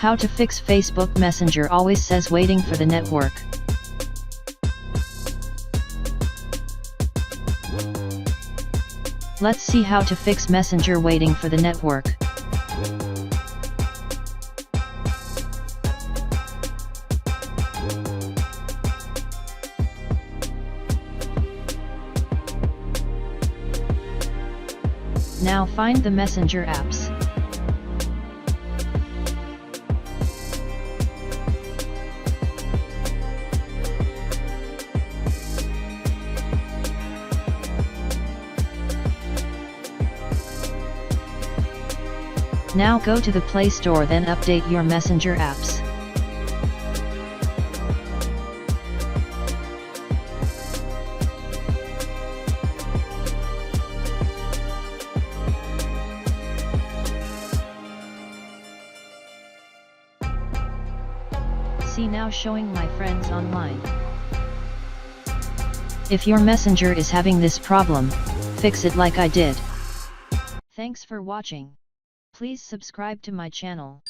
How to fix Facebook Messenger always says waiting for the network. Let's see how to fix Messenger waiting for the network. Now find the Messenger apps. Now go to the Play Store, then update your Messenger apps. See now showing my friends online. If your Messenger is having this problem, fix it like I did. Thanks for watching. Please subscribe to my channel.